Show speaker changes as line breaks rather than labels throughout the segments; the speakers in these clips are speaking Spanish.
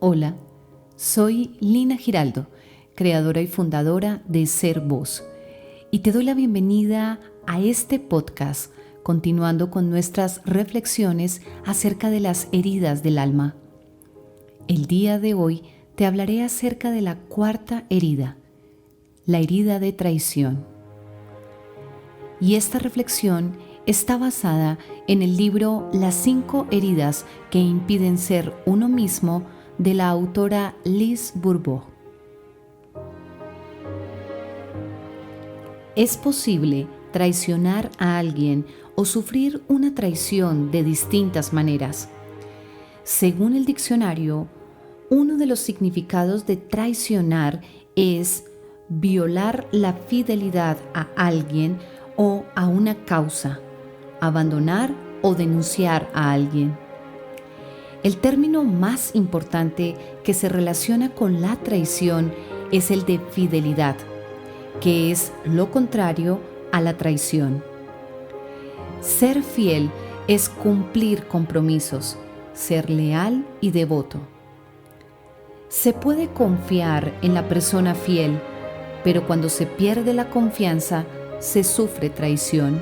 Hola, soy Lina Giraldo, creadora y fundadora de Ser Voz, y te doy la bienvenida a este podcast, continuando con nuestras reflexiones acerca de las heridas del alma. El día de hoy te hablaré acerca de la cuarta herida, la herida de traición. Y esta reflexión está basada en el libro Las 5 heridas que impiden ser uno mismo, de la autora Lise Bourbeau. Es posible traicionar a alguien o sufrir una traición de distintas maneras. Según el diccionario, uno de los significados de traicionar es violar la fidelidad a alguien o a una causa, abandonar o denunciar a alguien. El término más importante que se relaciona con la traición es el de fidelidad, que es lo contrario a la traición. Ser fiel es cumplir compromisos, ser leal y devoto. Se puede confiar en la persona fiel, pero cuando se pierde la confianza, se sufre traición.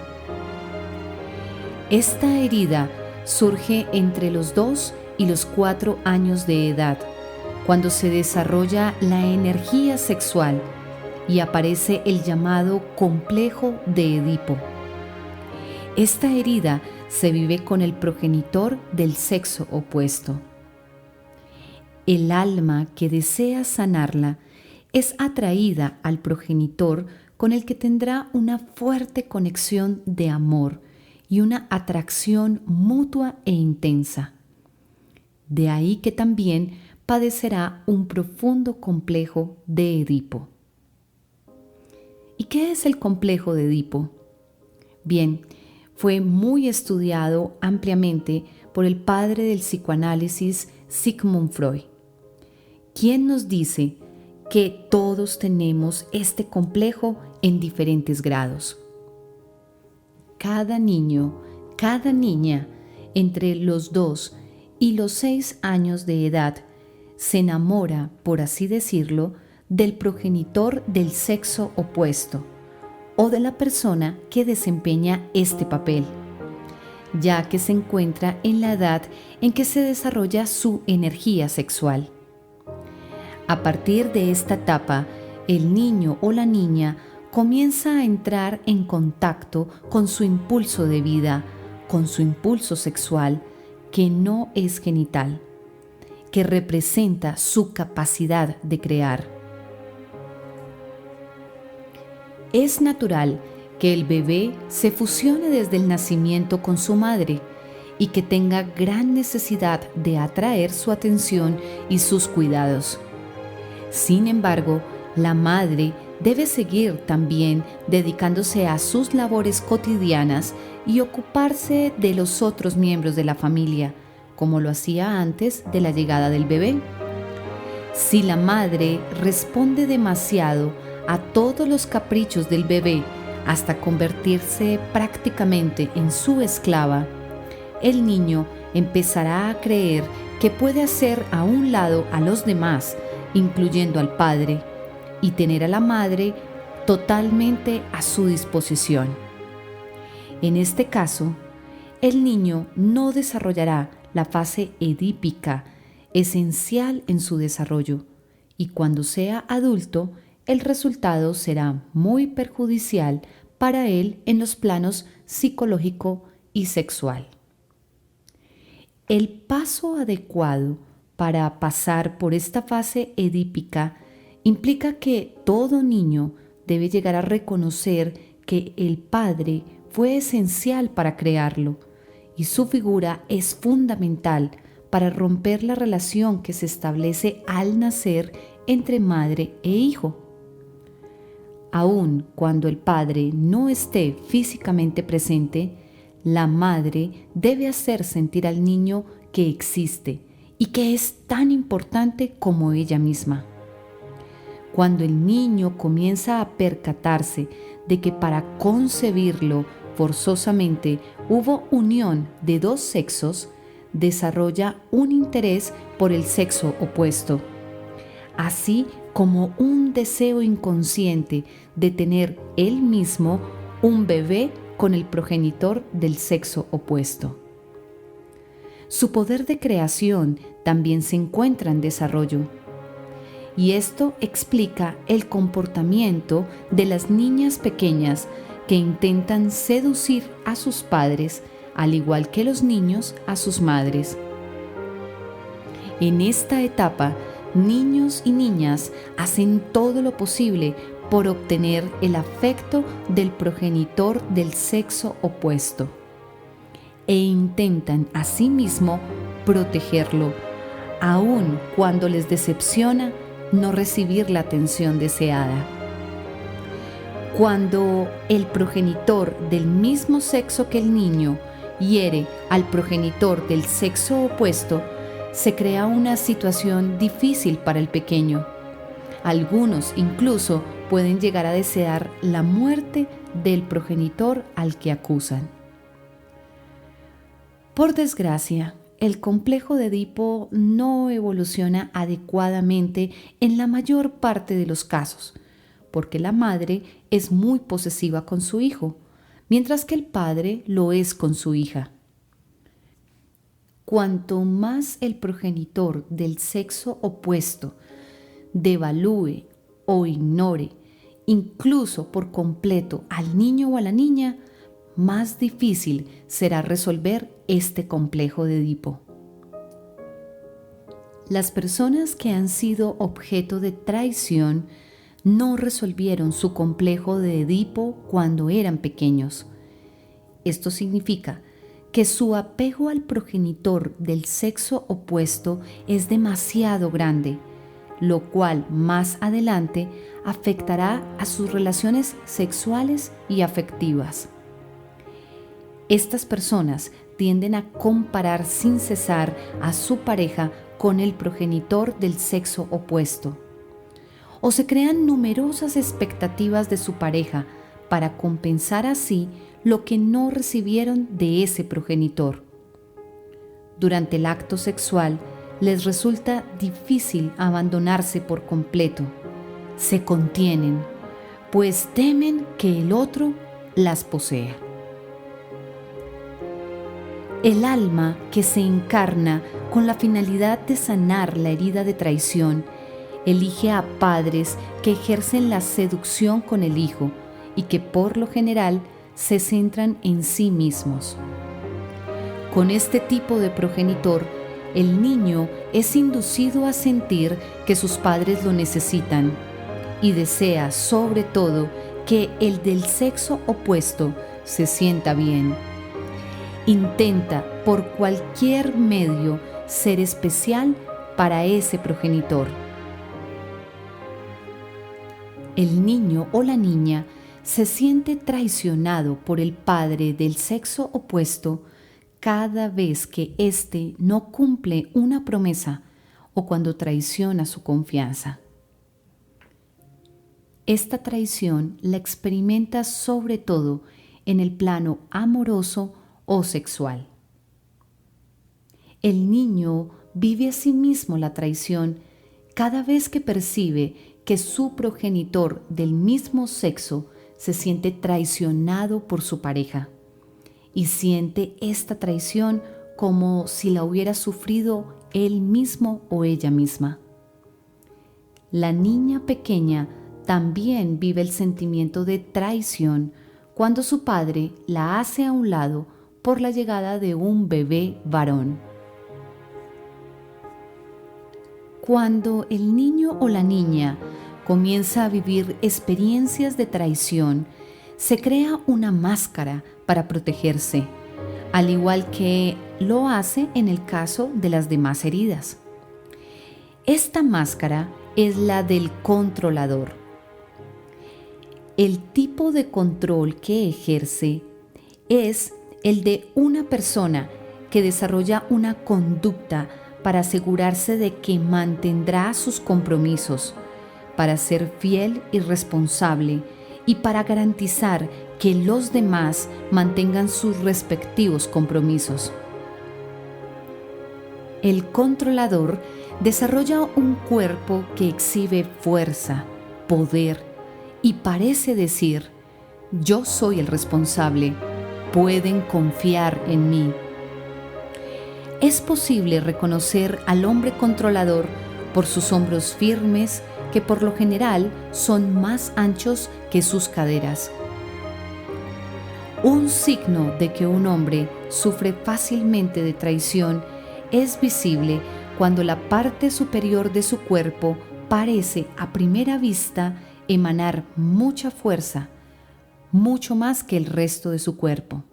Esta herida surge entre los 2 y los 4 años de edad, cuando se desarrolla la energía sexual y aparece el llamado complejo de Edipo. Esta herida se vive con el progenitor del sexo opuesto. El alma que desea sanarla es atraída al progenitor con el que tendrá una fuerte conexión de amor y una atracción mutua e intensa. De ahí que también padecerá un profundo complejo de Edipo. ¿Y qué es el complejo de Edipo? Bien, fue muy estudiado ampliamente por el padre del psicoanálisis Sigmund Freud, quien nos dice que todos tenemos este complejo en diferentes grados. Cada niño, cada niña, entre los 2 y los 6 años de edad, se enamora, por así decirlo, del progenitor del sexo opuesto o de la persona que desempeña este papel, ya que se encuentra en la edad en que se desarrolla su energía sexual. A partir de esta etapa, el niño o la niña comienza a entrar en contacto con su impulso de vida, con su impulso sexual, que no es genital, que representa su capacidad de crear. Es natural que el bebé se fusione desde el nacimiento con su madre y que tenga gran necesidad de atraer su atención y sus cuidados. Sin embargo, la madre debe seguir también dedicándose a sus labores cotidianas y ocuparse de los otros miembros de la familia, como lo hacía antes de la llegada del bebé. Si la madre responde demasiado a todos los caprichos del bebé hasta convertirse prácticamente en su esclava, el niño empezará a creer que puede hacer a un lado a los demás, incluyendo al padre, y tener a la madre totalmente a su disposición. En este caso, el niño no desarrollará la fase edípica esencial en su desarrollo, y cuando sea adulto, el resultado será muy perjudicial para él en los planos psicológico y sexual. El paso adecuado para pasar por esta fase edípica implica que todo niño debe llegar a reconocer que el padre fue esencial para crearlo y su figura es fundamental para romper la relación que se establece al nacer entre madre e hijo. Aun cuando el padre no esté físicamente presente, la madre debe hacer sentir al niño que existe y que es tan importante como ella misma. Cuando el niño comienza a percatarse de que para concebirlo forzosamente hubo unión de 2 sexos, desarrolla un interés por el sexo opuesto, así como un deseo inconsciente de tener él mismo un bebé con el progenitor del sexo opuesto. Su poder de creación también se encuentra en desarrollo, y esto explica el comportamiento de las niñas pequeñas que intentan seducir a sus padres, al igual que los niños a sus madres. En esta etapa, niños y niñas hacen todo lo posible por obtener el afecto del progenitor del sexo opuesto e intentan asimismo protegerlo, aun cuando les decepciona no recibir la atención deseada. Cuando el progenitor del mismo sexo que el niño hiere al progenitor del sexo opuesto, se crea una situación difícil para el pequeño. Algunos incluso pueden llegar a desear la muerte del progenitor al que acusan. Por desgracia, el complejo de Edipo no evoluciona adecuadamente en la mayor parte de los casos, porque la madre es muy posesiva con su hijo, mientras que el padre lo es con su hija. Cuanto más el progenitor del sexo opuesto devalúe o ignore, incluso por completo, al niño o a la niña, más difícil será resolver este complejo de Edipo. Las personas que han sido objeto de traición no resolvieron su complejo de Edipo cuando eran pequeños. Esto significa que su apego al progenitor del sexo opuesto es demasiado grande, lo cual más adelante afectará a sus relaciones sexuales y afectivas. Estas personas tienden a comparar sin cesar a su pareja con el progenitor del sexo opuesto, o se crean numerosas expectativas de su pareja para compensar así lo que no recibieron de ese progenitor. Durante el acto sexual les resulta difícil abandonarse por completo. Se contienen, pues temen que el otro las posea. El alma que se encarna con la finalidad de sanar la herida de traición elige a padres que ejercen la seducción con el hijo y que por lo general se centran en sí mismos. Con este tipo de progenitor, el niño es inducido a sentir que sus padres lo necesitan y desea sobre todo que el del sexo opuesto se sienta bien. Intenta por cualquier medio ser especial para ese progenitor. El niño o la niña se siente traicionado por el padre del sexo opuesto cada vez que éste no cumple una promesa o cuando traiciona su confianza. Esta traición la experimenta sobre todo en el plano amoroso o sexual. El niño vive a sí mismo la traición cada vez que percibe que su progenitor del mismo sexo se siente traicionado por su pareja y siente esta traición como si la hubiera sufrido él mismo o ella misma. La niña pequeña también vive el sentimiento de traición cuando su padre la hace a un lado por la llegada de un bebé varón. Cuando el niño o la niña comienza a vivir experiencias de traición, se crea una máscara para protegerse, al igual que lo hace en el caso de las demás heridas. Esta máscara es la del controlador. El tipo de control que ejerce es el de una persona que desarrolla una conducta para asegurarse de que mantendrá sus compromisos, para ser fiel y responsable y para garantizar que los demás mantengan sus respectivos compromisos. El controlador desarrolla un cuerpo que exhibe fuerza, poder y parece decir: yo soy el responsable, pueden confiar en mí. Es posible reconocer al hombre controlador por sus hombros firmes, que por lo general son más anchos que sus caderas. Un signo de que un hombre sufre fácilmente de traición es visible cuando la parte superior de su cuerpo parece a primera vista emanar mucha fuerza, mucho más que el resto de su cuerpo.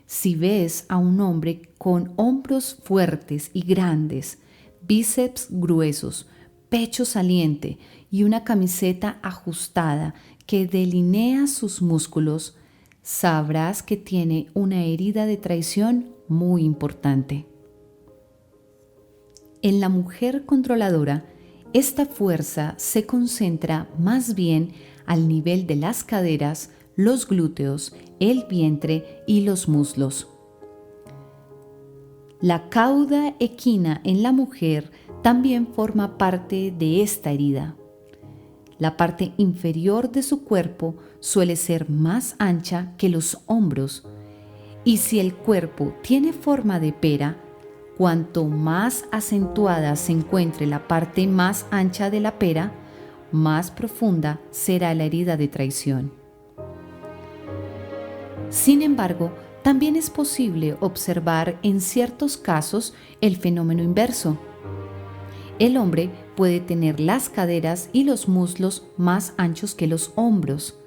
Si ves a un hombre con hombros fuertes y grandes, bíceps gruesos, pecho saliente y una camiseta ajustada que delinea sus músculos, sabrás que tiene una herida de traición muy importante. En la mujer controladora, esta fuerza se concentra más bien al nivel de las caderas, los glúteos, el vientre y los muslos. La cauda equina en la mujer también forma parte de esta herida. La parte inferior de su cuerpo suele ser más ancha que los hombros, y si el cuerpo tiene forma de pera, cuanto más acentuada se encuentre la parte más ancha de la pera, más profunda será la herida de traición. Sin embargo, también es posible observar en ciertos casos el fenómeno inverso. El hombre puede tener las caderas y los muslos más anchos que los hombros,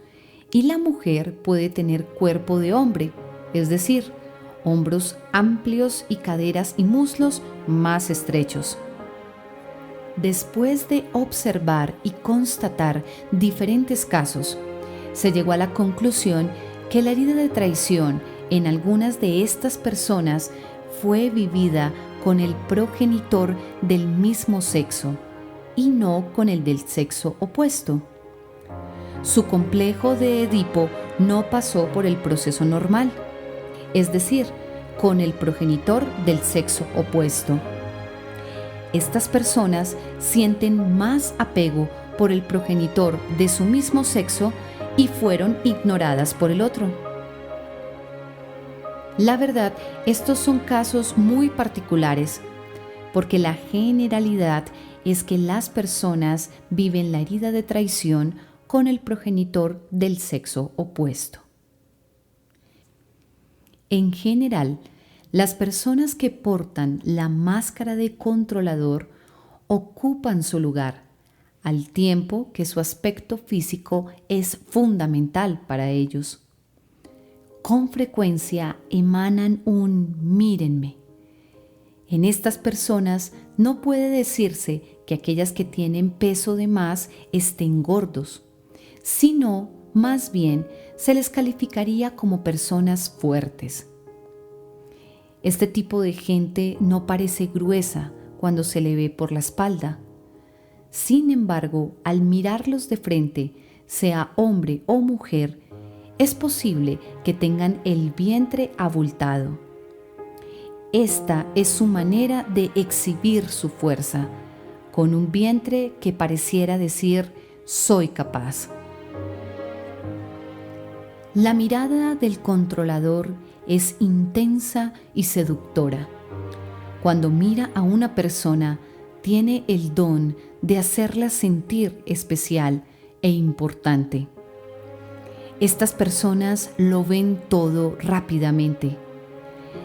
y la mujer puede tener cuerpo de hombre, es decir, hombros amplios y caderas y muslos más estrechos. Después de observar y constatar diferentes casos, se llegó a la conclusión que la herida de traición en algunas de estas personas fue vivida con el progenitor del mismo sexo y no con el del sexo opuesto. Su complejo de Edipo no pasó por el proceso normal, es decir, con el progenitor del sexo opuesto. Estas personas sienten más apego por el progenitor de su mismo sexo y fueron ignoradas por el otro. La verdad, estos son casos muy particulares, porque la generalidad es que las personas viven la herida de traición con el progenitor del sexo opuesto. En general, las personas que portan la máscara de controlador ocupan su lugar, al tiempo que su aspecto físico es fundamental para ellos. Con frecuencia emanan un mírenme. En estas personas no puede decirse que aquellas que tienen peso de más estén gordos, sino más bien se les calificaría como personas fuertes. Este tipo de gente no parece gruesa cuando se le ve por la espalda. Sin embargo, al mirarlos de frente, sea hombre o mujer, es posible que tengan el vientre abultado. Esta es su manera de exhibir su fuerza, con un vientre que pareciera decir: soy capaz. La mirada del controlador es intensa y seductora. Cuando mira a una persona, tiene el don de hacerla sentir especial e importante. Estas personas lo ven todo rápidamente.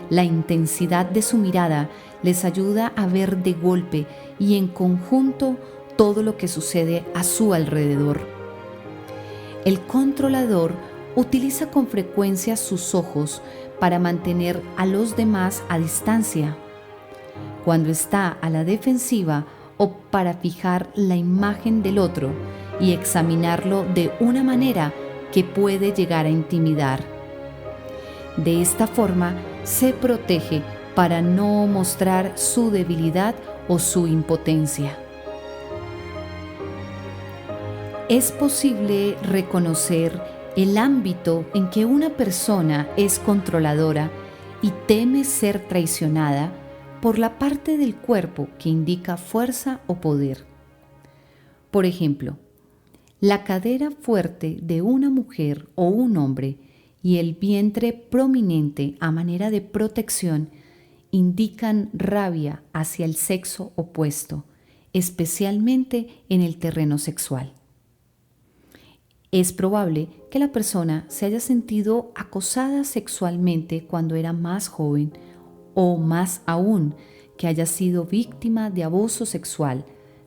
La intensidad de su mirada les ayuda a ver de golpe y en conjunto todo lo que sucede a su alrededor. El controlador utiliza con frecuencia sus ojos para mantener a los demás a distancia. Cuando está a la defensiva o para fijar la imagen del otro y examinarlo de una manera que puede llegar a intimidar. De esta forma se protege para no mostrar su debilidad o su impotencia. Es posible reconocer el ámbito en que una persona es controladora y teme ser traicionada por la parte del cuerpo que indica fuerza o poder. Por ejemplo, la cadera fuerte de una mujer o un hombre y el vientre prominente a manera de protección indican rabia hacia el sexo opuesto, especialmente en el terreno sexual. Es probable que la persona se haya sentido acosada sexualmente cuando era más joven o más aún que haya sido víctima de abuso sexual,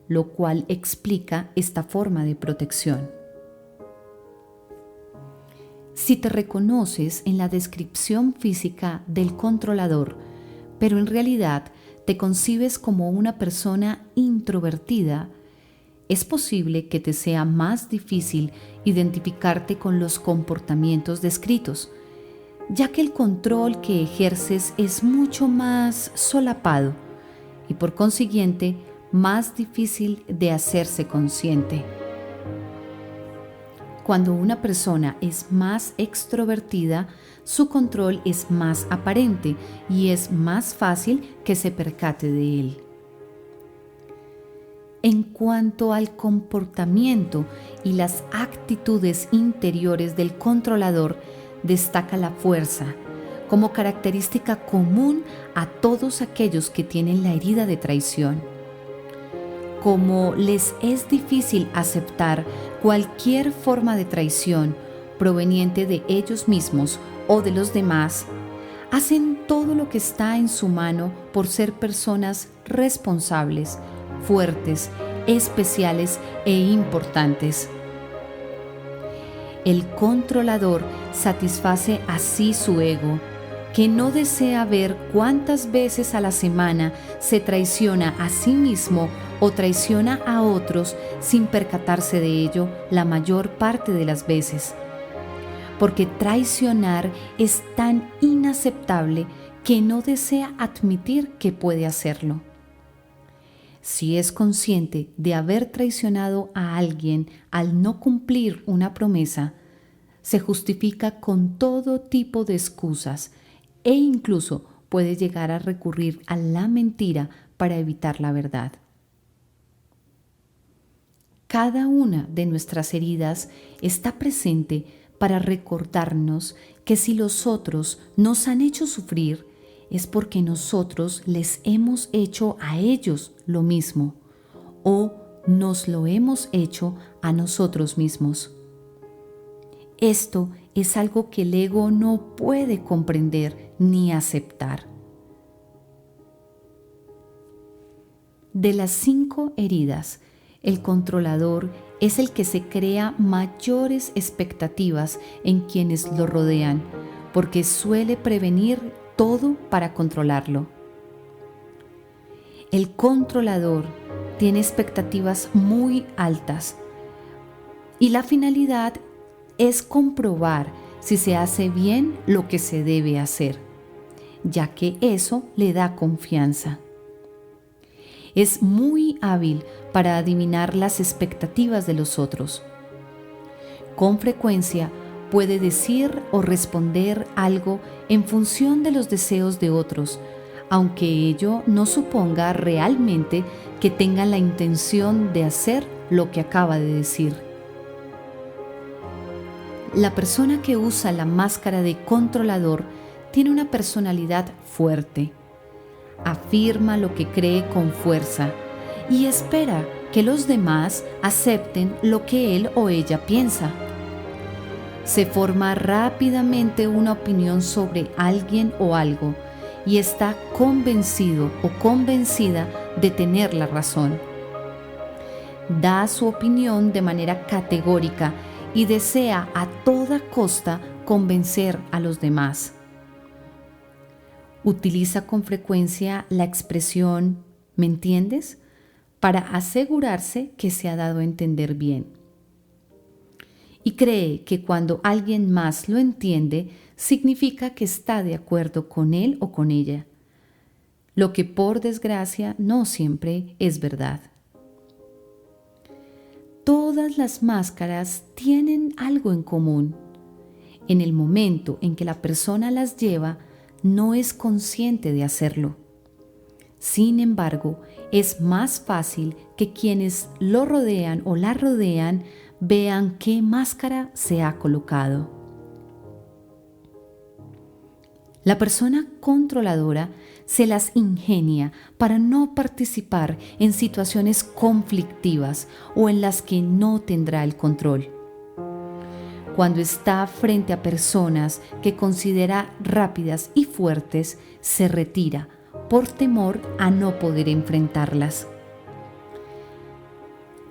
lo cual explica esta forma de protección. Si te reconoces en la descripción física del controlador, pero en realidad te concibes como una persona introvertida, es posible que te sea más difícil identificarte con los comportamientos descritos, ya que el control que ejerces es mucho más solapado y por consiguiente más difícil de hacerse consciente. Cuando una persona es más extrovertida, su control es más aparente y es más fácil que se percate de él. En cuanto al comportamiento y las actitudes interiores del controlador, destaca la fuerza como característica común a todos aquellos que tienen la herida de traición. Como les es difícil aceptar cualquier forma de traición proveniente de ellos mismos o de los demás, hacen todo lo que está en su mano por ser personas responsables, fuertes, especiales e importantes. El controlador satisface así su ego, que no desea ver cuántas veces a la semana se traiciona a sí mismo o traiciona a otros sin percatarse de ello la mayor parte de las veces. Porque traicionar es tan inaceptable que no desea admitir que puede hacerlo. Si es consciente de haber traicionado a alguien al no cumplir una promesa, se justifica con todo tipo de excusas e incluso puede llegar a recurrir a la mentira para evitar la verdad. Cada una de nuestras heridas está presente para recordarnos que si los otros nos han hecho sufrir, es porque nosotros les hemos hecho a ellos lo mismo o nos lo hemos hecho a nosotros mismos. Esto es algo que el ego no puede comprender ni aceptar. De las 5 heridas, el controlador es el que se crea mayores expectativas en quienes lo rodean, porque suele prevenir todo para controlarlo. El controlador tiene expectativas muy altas y la finalidad es comprobar si se hace bien lo que se debe hacer, ya que eso le da confianza. Es muy hábil para adivinar las expectativas de los otros. Con frecuencia puede decir o responder algo en función de los deseos de otros, aunque ello no suponga realmente que tengan la intención de hacer lo que acaba de decir. La persona que usa la máscara de controlador tiene una personalidad fuerte. Afirma lo que cree con fuerza y espera que los demás acepten lo que él o ella piensa. Se forma rápidamente una opinión sobre alguien o algo y está convencido o convencida de tener la razón. Da su opinión de manera categórica y desea a toda costa convencer a los demás. Utiliza con frecuencia la expresión ¿me entiendes?, para asegurarse que se ha dado a entender bien. Y cree que cuando alguien más lo entiende, significa que está de acuerdo con él o con ella, lo que por desgracia no siempre es verdad. Todas las máscaras tienen algo en común. En el momento en que la persona las lleva, no es consciente de hacerlo. Sin embargo, es más fácil que quienes lo rodean o la rodean vean qué máscara se ha colocado. La persona controladora se las ingenia para no participar en situaciones conflictivas o en las que no tendrá el control. Cuando está frente a personas que considera rápidas y fuertes, se retira por temor a no poder enfrentarlas.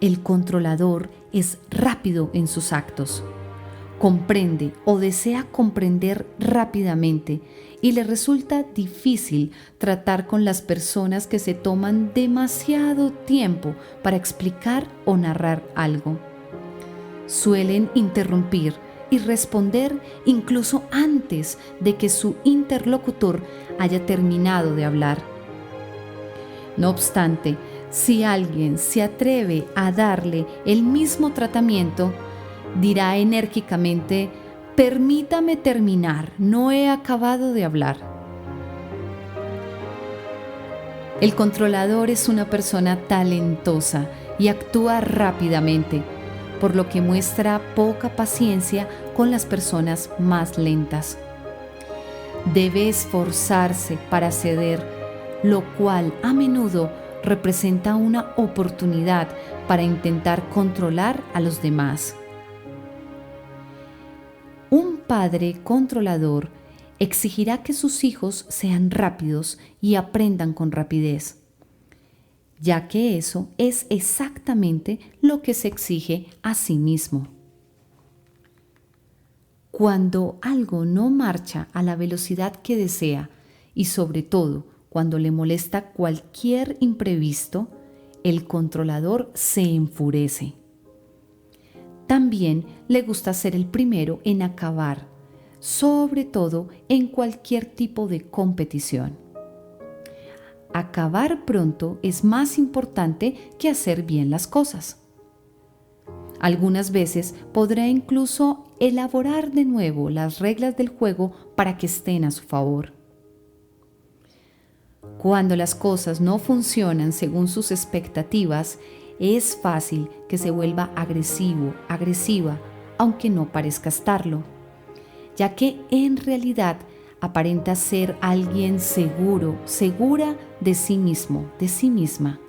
El controlador es rápido en sus actos. Comprende o desea comprender rápidamente y le resulta difícil tratar con las personas que se toman demasiado tiempo para explicar o narrar algo. Suelen interrumpir y responder incluso antes de que su interlocutor haya terminado de hablar. No obstante, si alguien se atreve a darle el mismo tratamiento, dirá enérgicamente: «Permítame terminar, no he acabado de hablar». El controlador es una persona talentosa y actúa rápidamente, por lo que muestra poca paciencia con las personas más lentas. Debe esforzarse para ceder, lo cual a menudo representa una oportunidad para intentar controlar a los demás. Un padre controlador exigirá que sus hijos sean rápidos y aprendan con rapidez, ya que eso es exactamente lo que se exige a sí mismo. Cuando algo no marcha a la velocidad que desea y sobre todo cuando le molesta cualquier imprevisto, el controlador se enfurece. También le gusta ser el primero en acabar, sobre todo en cualquier tipo de competición. Acabar pronto es más importante que hacer bien las cosas. Algunas veces podrá incluso elaborar de nuevo las reglas del juego para que estén a su favor. Cuando las cosas no funcionan según sus expectativas, es fácil que se vuelva agresivo, agresiva, aunque no parezca estarlo, ya que en realidad aparenta ser alguien seguro, segura de sí mismo, de sí misma,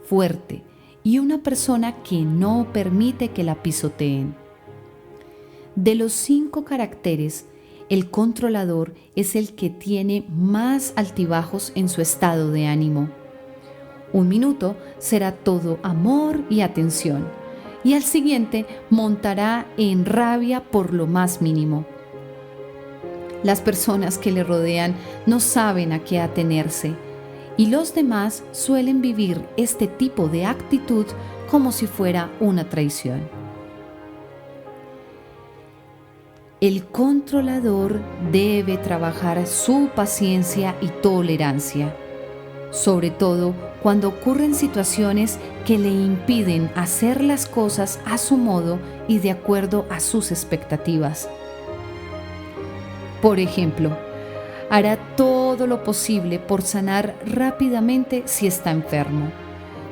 fuerte y una persona que no permite que la pisoteen. De los 5 caracteres, el controlador es el que tiene más altibajos en su estado de ánimo. Un minuto será todo amor y atención, y al siguiente montará en rabia por lo más mínimo. Las personas que le rodean no saben a qué atenerse, y los demás suelen vivir este tipo de actitud como si fuera una traición. El controlador debe trabajar su paciencia y tolerancia, sobre todo cuando ocurren situaciones que le impiden hacer las cosas a su modo y de acuerdo a sus expectativas. Por ejemplo, hará todo lo posible por sanar rápidamente si está enfermo,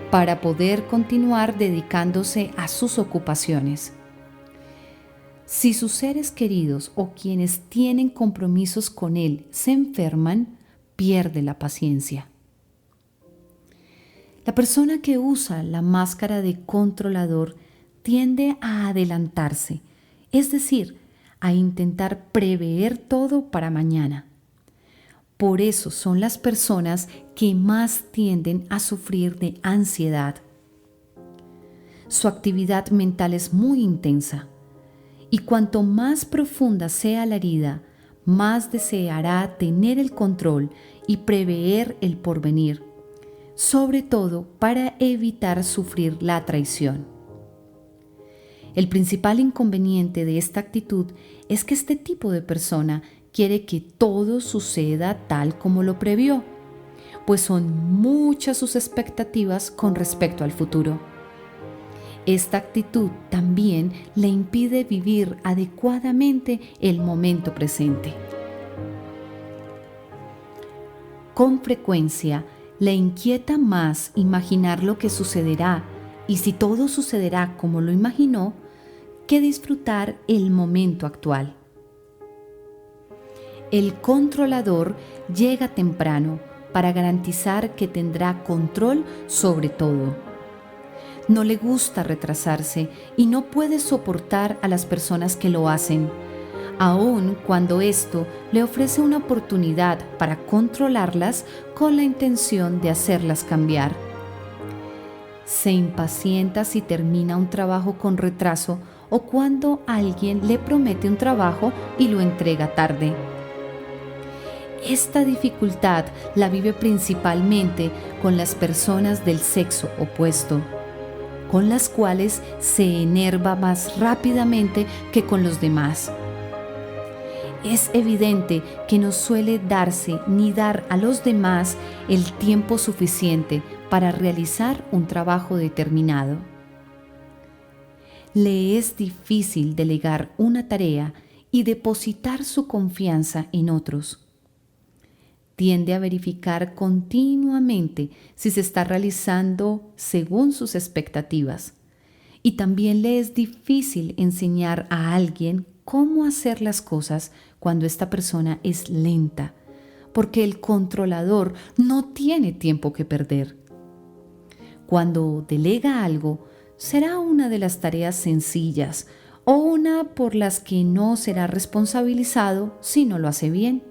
para poder continuar dedicándose a sus ocupaciones. Si sus seres queridos o quienes tienen compromisos con él se enferman, pierde la paciencia. La persona que usa la máscara de controlador tiende a adelantarse, es decir, a intentar prever todo para mañana. Por eso son las personas que más tienden a sufrir de ansiedad. Su actividad mental es muy intensa y cuanto más profunda sea la herida, más deseará tener el control y prever el porvenir, sobre todo para evitar sufrir la traición. El principal inconveniente de esta actitud es que este tipo de persona quiere que todo suceda tal como lo previó, pues son muchas sus expectativas con respecto al futuro. Esta actitud también le impide vivir adecuadamente el momento presente. Con frecuencia, Le inquieta más imaginar lo que sucederá y si todo sucederá como lo imaginó, que disfrutar el momento actual. El controlador llega temprano para garantizar que tendrá control sobre todo. No le gusta retrasarse y no puede soportar a las personas que lo hacen, aun cuando esto le ofrece una oportunidad para controlarlas con la intención de hacerlas cambiar. Se impacienta si termina un trabajo con retraso o cuando alguien le promete un trabajo y lo entrega tarde. Esta dificultad la vive principalmente con las personas del sexo opuesto, con las cuales se enerva más rápidamente que con los demás. Es evidente que no suele darse ni dar a los demás el tiempo suficiente para realizar un trabajo determinado. Le es difícil delegar una tarea y depositar su confianza en otros. Tiende a verificar continuamente si se está realizando según sus expectativas. Y también le es difícil enseñar a alguien cómo hacer las cosas cuando esta persona es lenta, porque el controlador no tiene tiempo que perder. Cuando delega algo, será una de las tareas sencillas o una por las que no será responsabilizado si no lo hace bien.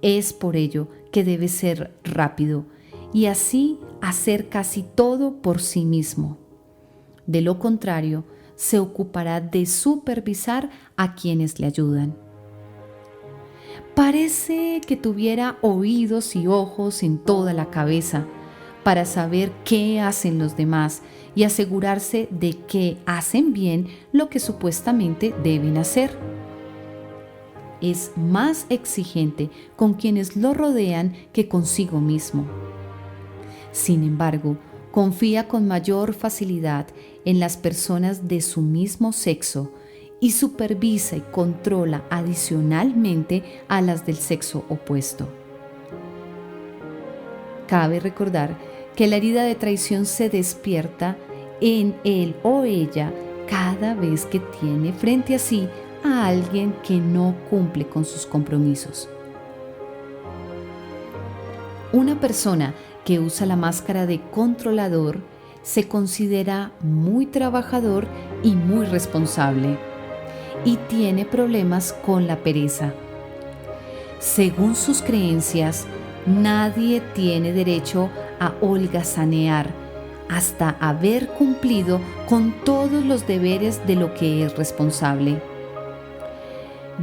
Es por ello que debe ser rápido y así hacer casi todo por sí mismo. De lo contrario, se ocupará de supervisar a quienes le ayudan. Parece que tuviera oídos y ojos en toda la cabeza para saber qué hacen los demás y asegurarse de que hacen bien lo que supuestamente deben hacer. Es más exigente con quienes lo rodean que consigo mismo. Sin embargo, confía con mayor facilidad en las personas de su mismo sexo y supervisa y controla adicionalmente a las del sexo opuesto. Cabe recordar que la herida de traición se despierta en él o ella cada vez que tiene frente a sí a alguien que no cumple con sus compromisos. Una persona que usa la máscara de controlador se considera muy trabajador y muy responsable y tiene problemas con la pereza. Según sus creencias, nadie tiene derecho a holgazanear hasta haber cumplido con todos los deberes de lo que es responsable.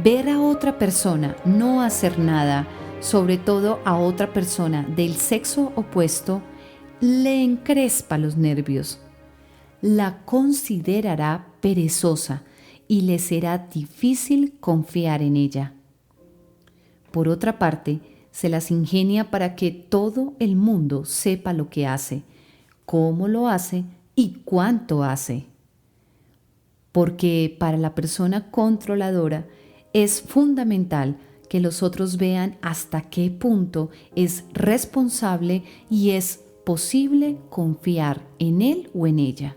Ver a otra persona no hacer nada, sobre todo a otra persona del sexo opuesto, le encrespa los nervios. La considerará perezosa y le será difícil confiar en ella. Por otra parte, se las ingenia para que todo el mundo sepa lo que hace, cómo lo hace y cuánto hace. Porque para la persona controladora es fundamental que los otros vean hasta qué punto es responsable y es posible confiar en él o en ella.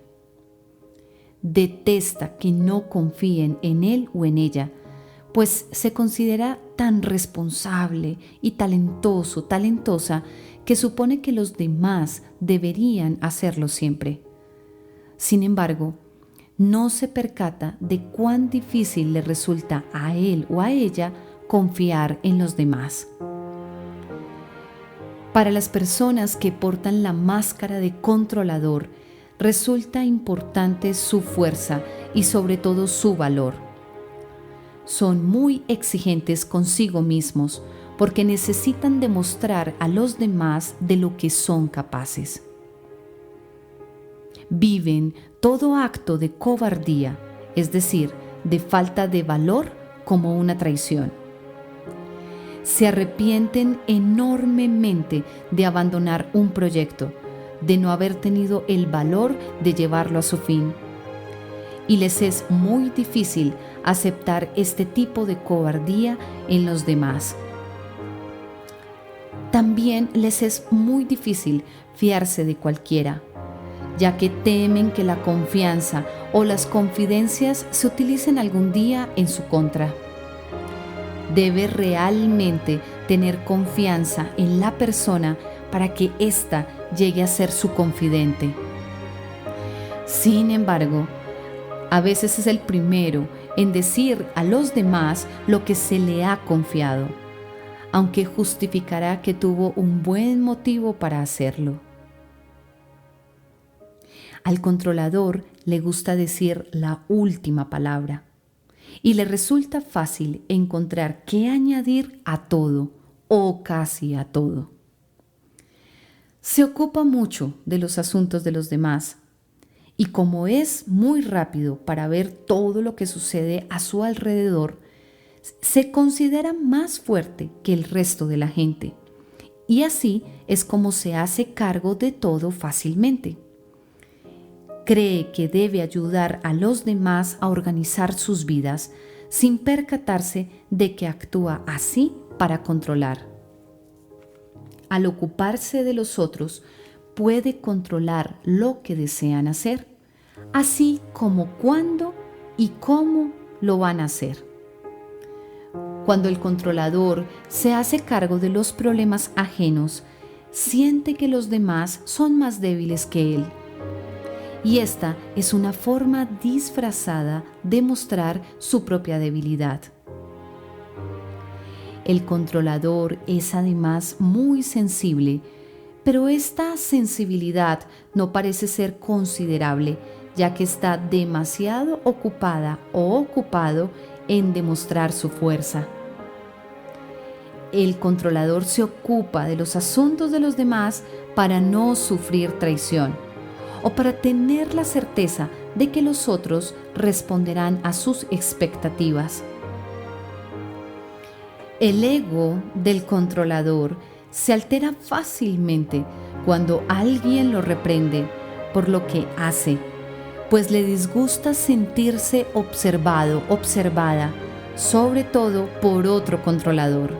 Detesta que no confíen en él o en ella, pues se considera tan responsable y talentosa, que supone que los demás deberían hacerlo siempre. Sin embargo, no se percata de cuán difícil le resulta a él o a ella confiar en los demás. Para las personas que portan la máscara de controlador, resulta importante su fuerza y sobre todo su valor. Son muy exigentes consigo mismos porque necesitan demostrar a los demás de lo que son capaces. Viven todo acto de cobardía, es decir, de falta de valor, como una traición. Se arrepienten enormemente de abandonar un proyecto, de no haber tenido el valor de llevarlo a su fin. Y les es muy difícil aceptar este tipo de cobardía en los demás. también les es muy difícil fiarse de cualquiera, ya que temen que la confianza o las confidencias se utilicen algún día en su contra. Debe realmente tener confianza en la persona para que ésta llegue a ser su confidente. Sin embargo, a veces es el primero en decir a los demás lo que se le ha confiado, aunque justificará que tuvo un buen motivo para hacerlo. Al controlador le gusta decir la última palabra y le resulta fácil encontrar qué añadir a todo o casi a todo. Se ocupa mucho de los asuntos de los demás y como es muy rápido para ver todo lo que sucede a su alrededor, se considera más fuerte que el resto de la gente y así es como se hace cargo de todo fácilmente. Cree que debe ayudar a los demás a organizar sus vidas sin percatarse de que actúa así para controlar. Al ocuparse de los otros, puede controlar lo que desean hacer, así como cuándo y cómo lo van a hacer. Cuando el controlador se hace cargo de los problemas ajenos, siente que los demás son más débiles que él. Y esta es una forma disfrazada de mostrar su propia debilidad. El controlador es además muy sensible, pero esta sensibilidad no parece ser considerable, ya que está demasiado ocupada o ocupado en demostrar su fuerza. El controlador se ocupa de los asuntos de los demás para no sufrir traición, o para tener la certeza de que los otros responderán a sus expectativas. El ego del controlador se altera fácilmente cuando alguien lo reprende por lo que hace, pues le disgusta sentirse observado, observada, sobre todo por otro controlador.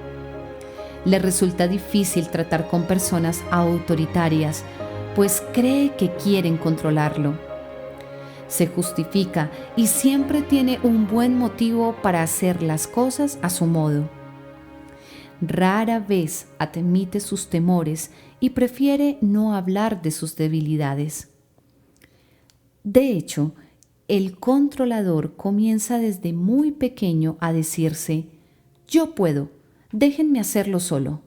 Le resulta difícil tratar con personas autoritarias, pues cree que quieren controlarlo. Se justifica y siempre tiene un buen motivo para hacer las cosas a su modo. Rara vez admite sus temores y prefiere no hablar de sus debilidades. De hecho, el controlador comienza desde muy pequeño a decirse: yo puedo, déjenme hacerlo solo.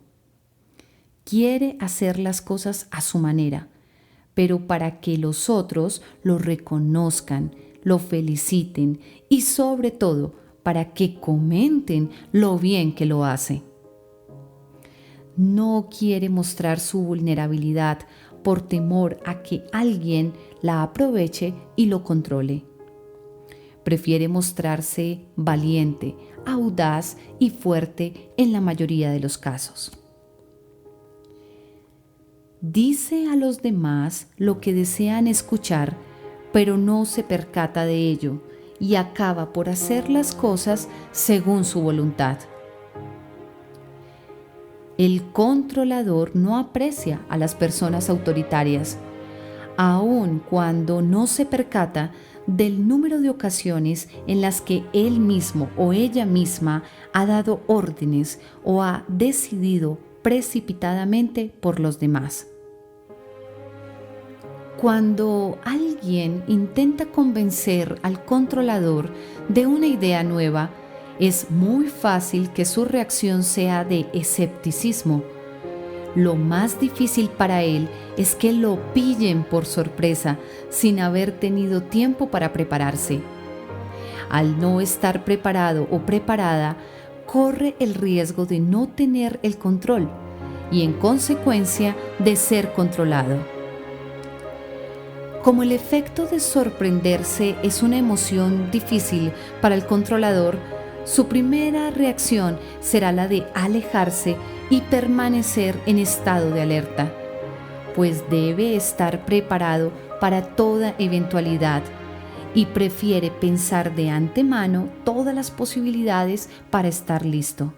Quiere hacer las cosas a su manera, pero para que los otros lo reconozcan, lo feliciten y sobre todo para que comenten lo bien que lo hace. No quiere mostrar su vulnerabilidad por temor a que alguien la aproveche y lo controle. Prefiere mostrarse valiente, audaz y fuerte en la mayoría de los casos. Dice a los demás lo que desean escuchar, pero no se percata de ello y acaba por hacer las cosas según su voluntad. El controlador no aprecia a las personas autoritarias, aun cuando no se percata del número de ocasiones en las que él mismo o ella misma ha dado órdenes o ha decidido precipitadamente por los demás. Cuando alguien intenta convencer al controlador de una idea nueva, es muy fácil que su reacción sea de escepticismo. Lo más difícil para él es que lo pillen por sorpresa sin haber tenido tiempo para prepararse. Al no estar preparado o preparada, corre el riesgo de no tener el control y, en consecuencia, de ser controlado. Como el efecto de sorprenderse es una emoción difícil para el controlador, su primera reacción será la de alejarse y permanecer en estado de alerta, pues debe estar preparado para toda eventualidad y prefiere pensar de antemano todas las posibilidades para estar listo.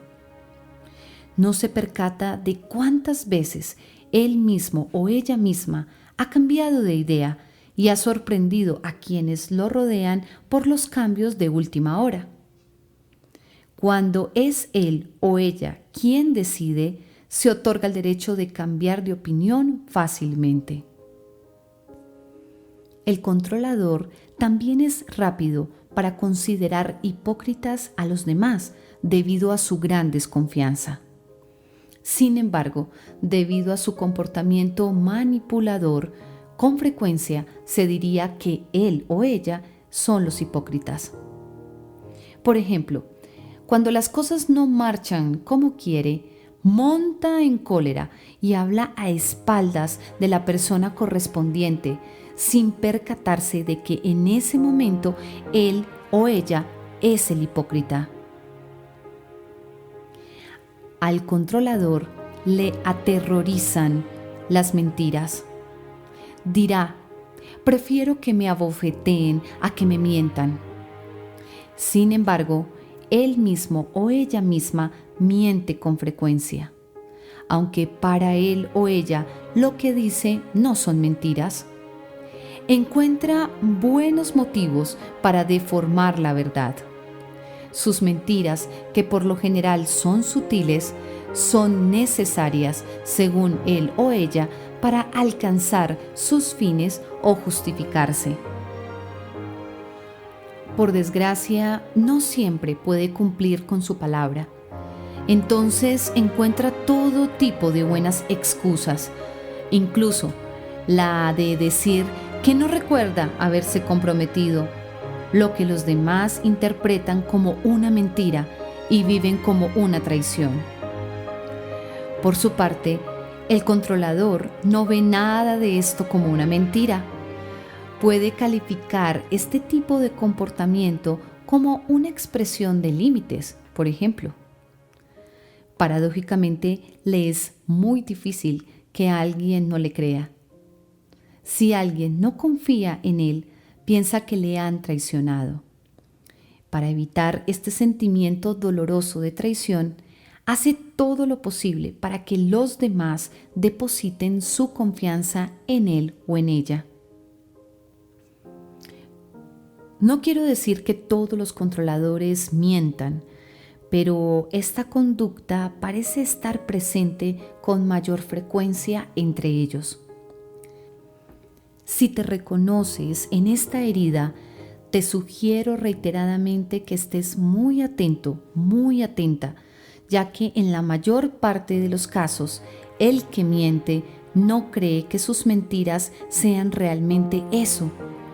no se percata de cuántas veces él mismo o ella misma ha cambiado de idea y ha sorprendido a quienes lo rodean por los cambios de última hora. Cuando es él o ella quien decide, se otorga el derecho de cambiar de opinión fácilmente. El controlador también es rápido para considerar hipócritas a los demás debido a su gran desconfianza. Sin embargo, debido a su comportamiento manipulador, con frecuencia se diría que él o ella son los hipócritas. Por ejemplo, cuando las cosas no marchan como quiere, monta en cólera y habla a espaldas de la persona correspondiente, sin percatarse de que en ese momento él o ella es el hipócrita. Al controlador le aterrorizan las mentiras. Dirá: prefiero que me abofeteen a que me mientan. Sin embargo, él mismo o ella misma miente con frecuencia, aunque para él o ella lo que dice no son mentiras. Encuentra buenos motivos para deformar la verdad. Sus mentiras, que por lo general son sutiles, son necesarias, según él o ella, para alcanzar sus fines o justificarse. Por desgracia, no siempre puede cumplir con su palabra. Entonces encuentra todo tipo de buenas excusas, incluso la de decir que no recuerda haberse comprometido, lo que los demás interpretan como una mentira y viven como una traición. Por su parte, el controlador no ve nada de esto como una mentira. Puede calificar este tipo de comportamiento como una expresión de límites, por ejemplo. Paradójicamente, le es muy difícil que alguien no le crea. Si alguien no confía en él, piensa que le han traicionado. Para evitar este sentimiento doloroso de traición, hace todo lo posible para que los demás depositen su confianza en él o en ella. No quiero decir que todos los controladores mientan, pero esta conducta parece estar presente con mayor frecuencia entre ellos. Si te reconoces en esta herida, te sugiero reiteradamente que estés muy atento, muy atenta, ya que en la mayor parte de los casos, el que miente no cree que sus mentiras sean realmente eso,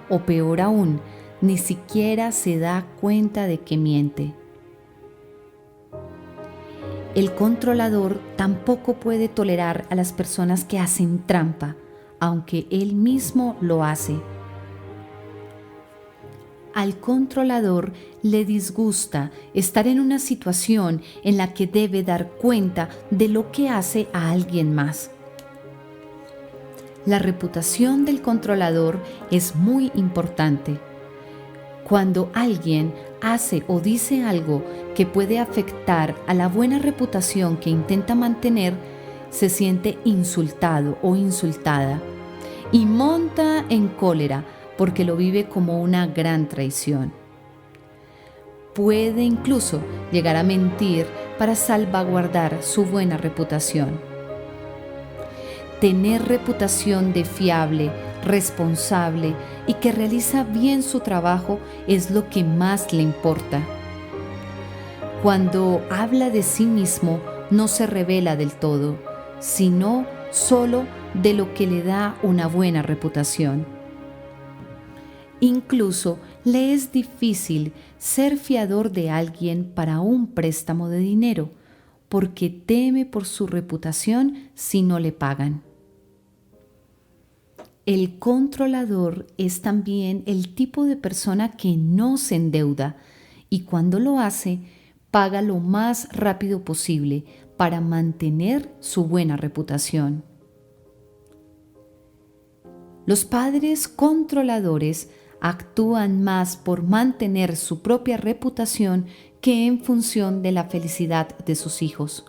o peor aún, ni siquiera se da cuenta de que miente. El controlador tampoco puede tolerar a las personas que hacen trampa, aunque él mismo lo hace. Al controlador le disgusta estar en una situación en la que debe dar cuenta de lo que hace a alguien más. La reputación del controlador es muy importante. Cuando alguien hace o dice algo que puede afectar a la buena reputación que intenta mantener, se siente insultado o insultada y monta en cólera porque lo vive como una gran traición. Puede incluso llegar a mentir para salvaguardar su buena reputación. Tener reputación de fiable, responsable y que realiza bien su trabajo es lo que más le importa. Cuando habla de sí mismo, no se revela del todo, sino solo de lo que le da una buena reputación. Incluso le es difícil ser fiador de alguien para un préstamo de dinero, porque teme por su reputación si no le pagan. El controlador es también el tipo de persona que no se endeuda y cuando lo hace, paga lo más rápido posible para mantener su buena reputación. Los padres controladores actúan más por mantener su propia reputación que en función de la felicidad de sus hijos.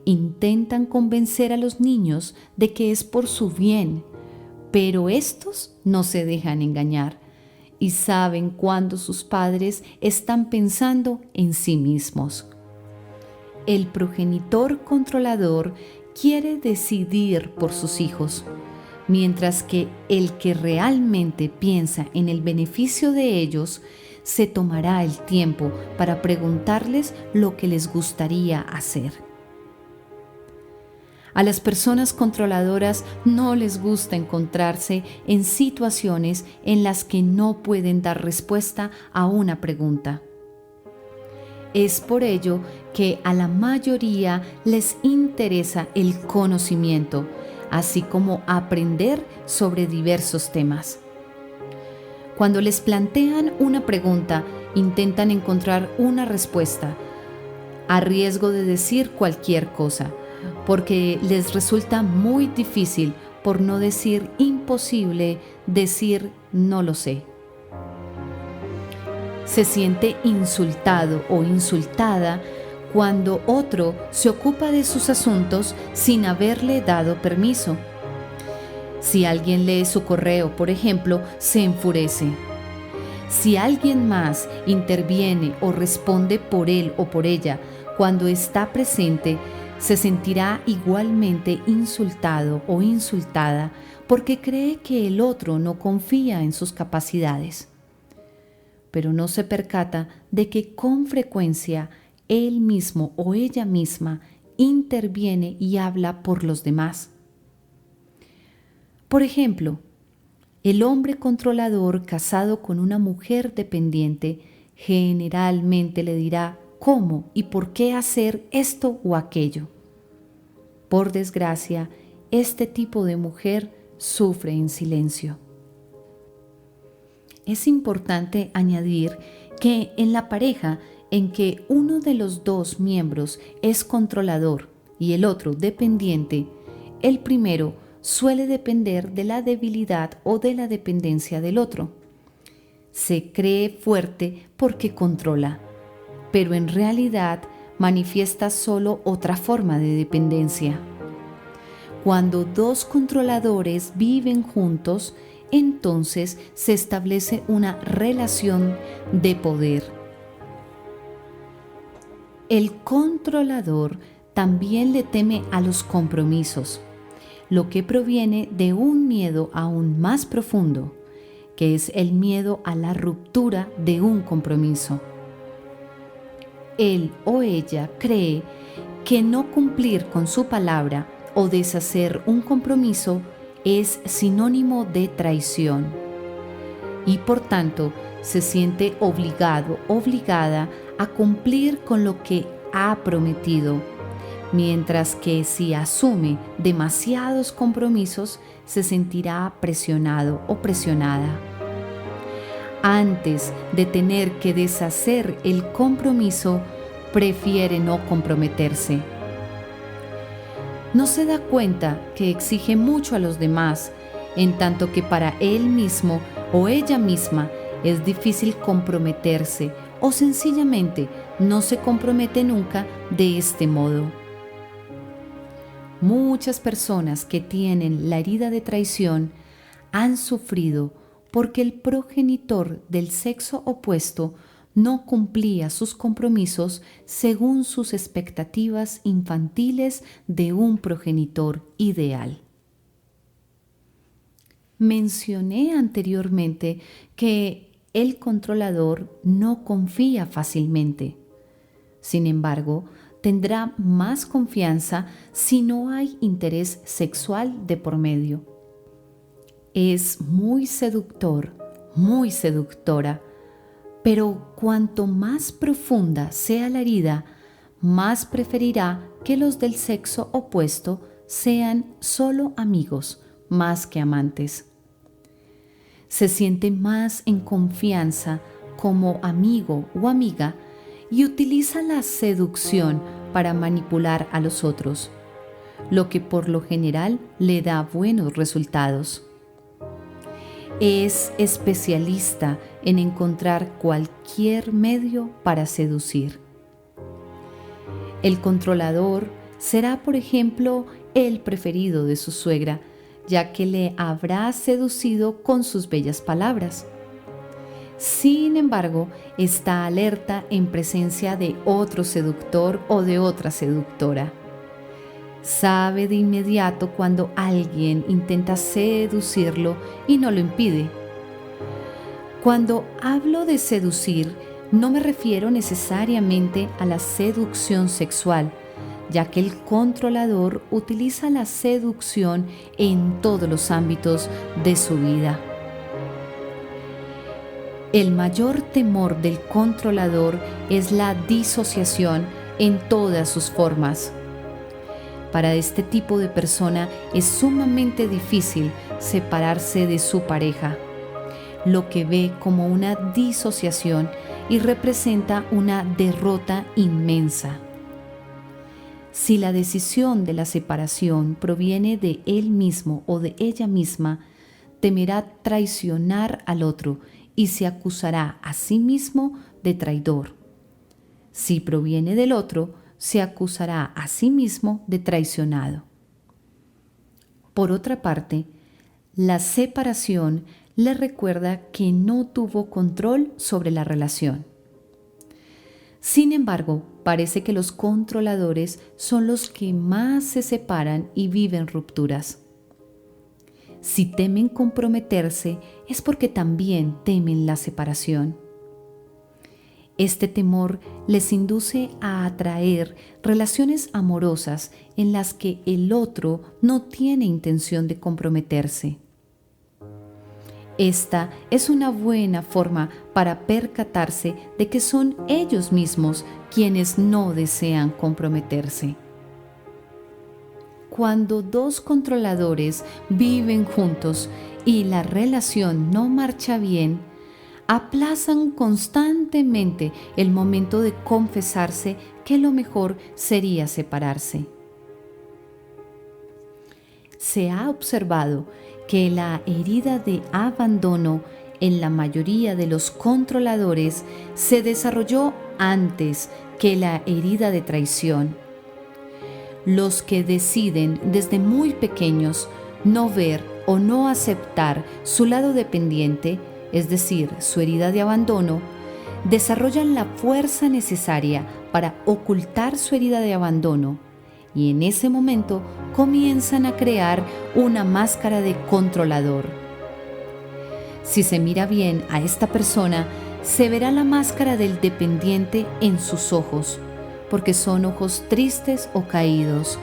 intentan convencer a los niños de que es por su bien, pero estos no se dejan engañar y saben cuando sus padres están pensando en sí mismos. El progenitor controlador quiere decidir por sus hijos, mientras que el que realmente piensa en el beneficio de ellos se tomará el tiempo para preguntarles lo que les gustaría hacer. A las personas controladoras no les gusta encontrarse en situaciones en las que no pueden dar respuesta a una pregunta. Es por ello que a la mayoría les interesa el conocimiento, así como aprender sobre diversos temas. Cuando les plantean una pregunta, intentan encontrar una respuesta, a riesgo de decir cualquier cosa, porque les resulta muy difícil, por no decir imposible, decir no lo sé. Se siente insultado o insultada cuando otro se ocupa de sus asuntos sin haberle dado permiso. Si alguien lee su correo, por ejemplo, se enfurece. Si alguien más interviene o responde por él o por ella cuando está presente, se sentirá igualmente insultado o insultada porque cree que el otro no confía en sus capacidades. Pero no se percata de que con frecuencia él mismo o ella misma interviene y habla por los demás. Por ejemplo, el hombre controlador casado con una mujer dependiente generalmente le dirá cómo y por qué hacer esto o aquello. Por desgracia, este tipo de mujer sufre en silencio. Es importante añadir que en la pareja en que uno de los dos miembros es controlador y el otro dependiente, el primero suele depender de la debilidad o de la dependencia del otro. Se cree fuerte porque controla, pero en realidad manifiesta solo otra forma de dependencia. Cuando dos controladores viven juntos, entonces se establece una relación de poder. El controlador también le teme a los compromisos, lo que proviene de un miedo aún más profundo, que es el miedo a la ruptura de un compromiso. Él o ella cree que no cumplir con su palabra o deshacer un compromiso es sinónimo de traición y por tanto se siente obligado, obligada a cumplir con lo que ha prometido, mientras que si asume demasiados compromisos se sentirá presionado o presionada. Antes de tener que deshacer el compromiso, prefiere no comprometerse. No se da cuenta que exige mucho a los demás, en tanto que para él mismo o ella misma es difícil comprometerse o sencillamente no se compromete nunca de este modo. Muchas personas que tienen la herida de traición han sufrido porque el progenitor del sexo opuesto no cumplía sus compromisos según sus expectativas infantiles de un progenitor ideal. Mencioné anteriormente que el controlador no confía fácilmente. Sin embargo, tendrá más confianza si no hay interés sexual de por medio. Es muy seductor, muy seductora, pero cuanto más profunda sea la herida, más preferirá que los del sexo opuesto sean solo amigos más que amantes. Se siente más en confianza como amigo o amiga y utiliza la seducción para manipular a los otros, lo que por lo general le da buenos resultados. Es especialista en encontrar cualquier medio para seducir. El controlador será, por ejemplo, el preferido de su suegra, ya que le habrá seducido con sus bellas palabras. Sin embargo, está alerta en presencia de otro seductor o de otra seductora. Sabe de inmediato cuando alguien intenta seducirlo y no lo impide. Cuando hablo de seducir, no me refiero necesariamente a la seducción sexual, ya que el controlador utiliza la seducción en todos los ámbitos de su vida. El mayor temor del controlador es la disociación en todas sus formas. Para este tipo de persona es sumamente difícil separarse de su pareja, lo que ve como una disociación y representa una derrota inmensa. Si la decisión de la separación proviene de él mismo o de ella misma, temerá traicionar al otro y se acusará a sí mismo de traidor. Si proviene del otro, se acusará a sí mismo de traicionado. Por otra parte, la separación le recuerda que no tuvo control sobre la relación. Sin embargo, parece que los controladores son los que más se separan y viven rupturas. Si temen comprometerse, es porque también temen la separación. Este temor les induce a atraer relaciones amorosas en las que el otro no tiene intención de comprometerse. Esta es una buena forma para percatarse de que son ellos mismos quienes no desean comprometerse. Cuando dos controladores viven juntos y la relación no marcha bien, aplazan constantemente el momento de confesarse que lo mejor sería separarse. Se ha observado que la herida de abandono en la mayoría de los controladores se desarrolló antes que la herida de traición. Los que deciden desde muy pequeños no ver o no aceptar su lado dependiente, es decir, su herida de abandono, desarrollan la fuerza necesaria para ocultar su herida de abandono y en ese momento comienzan a crear una máscara de controlador. Si se mira bien a esta persona, se verá la máscara del dependiente en sus ojos, porque son ojos tristes o caídos,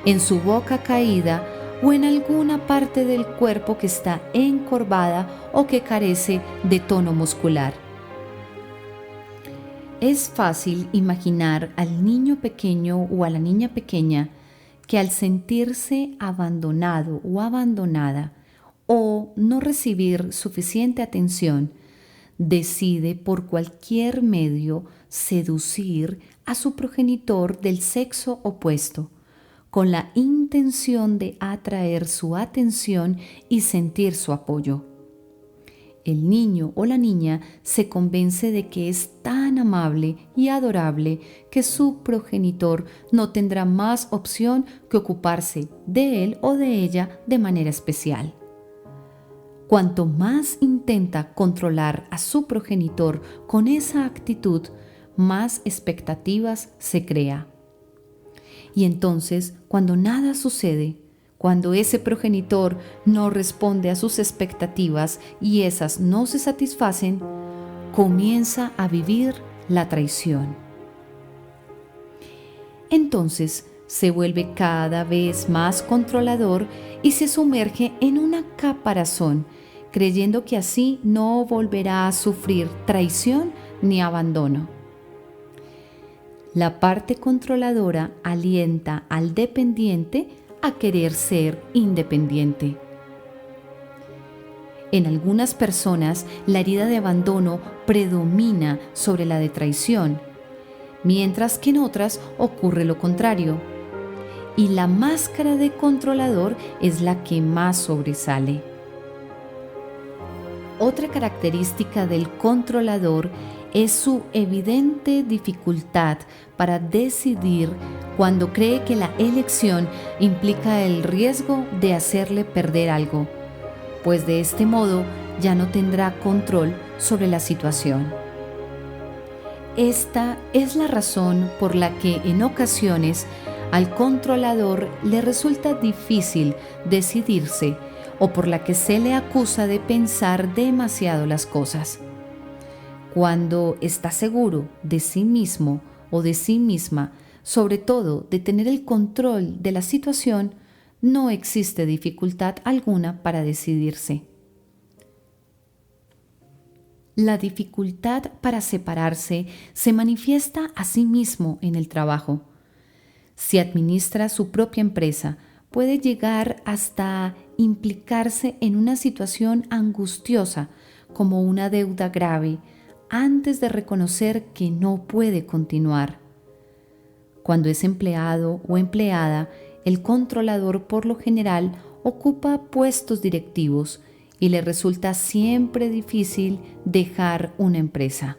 en su boca caída o en alguna parte del cuerpo que está encorvada o que carece de tono muscular. Es fácil imaginar al niño pequeño o a la niña pequeña que al sentirse abandonado o abandonada o no recibir suficiente atención, decide por cualquier medio seducir a su progenitor del sexo opuesto, con la intención de atraer su atención y sentir su apoyo. El niño o la niña se convence de que es tan amable y adorable que su progenitor no tendrá más opción que ocuparse de él o de ella de manera especial. Cuanto más intenta controlar a su progenitor con esa actitud, más expectativas se crea. Y entonces, cuando nada sucede, cuando ese progenitor no responde a sus expectativas y esas no se satisfacen, comienza a vivir la traición. Entonces se vuelve cada vez más controlador y se sumerge en una caparazón, creyendo que así no volverá a sufrir traición ni abandono. La parte controladora alienta al dependiente a querer ser independiente. En algunas personas, la herida de abandono predomina sobre la de traición, mientras que en otras ocurre lo contrario. Y la máscara de controlador es la que más sobresale. Otra característica del controlador es su evidente dificultad para decidir cuando cree que la elección implica el riesgo de hacerle perder algo, pues de este modo ya no tendrá control sobre la situación. Esta es la razón por la que en ocasiones al controlador le resulta difícil decidirse o por la que se le acusa de pensar demasiado las cosas. Cuando está seguro de sí mismo o de sí misma, sobre todo de tener el control de la situación, no existe dificultad alguna para decidirse. La dificultad para separarse se manifiesta a sí mismo en el trabajo. Si administra su propia empresa, puede llegar hasta implicarse en una situación angustiosa como una deuda grave antes de reconocer que no puede continuar. Cuando es empleado o empleada, el controlador por lo general ocupa puestos directivos y le resulta siempre difícil dejar una empresa.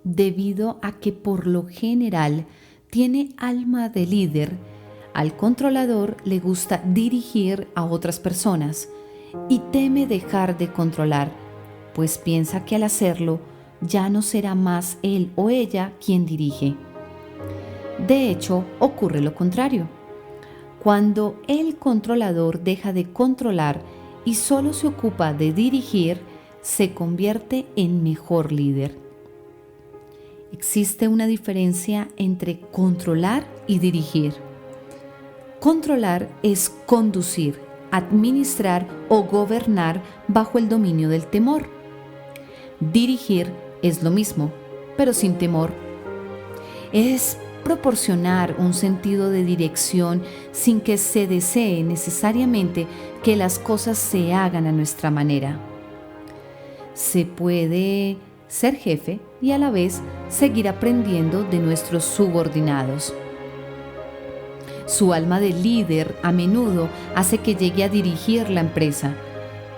Debido a que por lo general tiene alma de líder, al controlador le gusta dirigir a otras personas y teme dejar de controlar, pues piensa que al hacerlo ya no será más él o ella quien dirige. De hecho, ocurre lo contrario. Cuando el controlador deja de controlar y solo se ocupa de dirigir, se convierte en mejor líder. Existe una diferencia entre controlar y dirigir. Controlar es conducir, administrar o gobernar bajo el dominio del temor. Dirigir es lo mismo, pero sin temor. Es proporcionar un sentido de dirección sin que se desee necesariamente que las cosas se hagan a nuestra manera. Se puede ser jefe y a la vez seguir aprendiendo de nuestros subordinados. Su alma de líder a menudo hace que llegue a dirigir la empresa,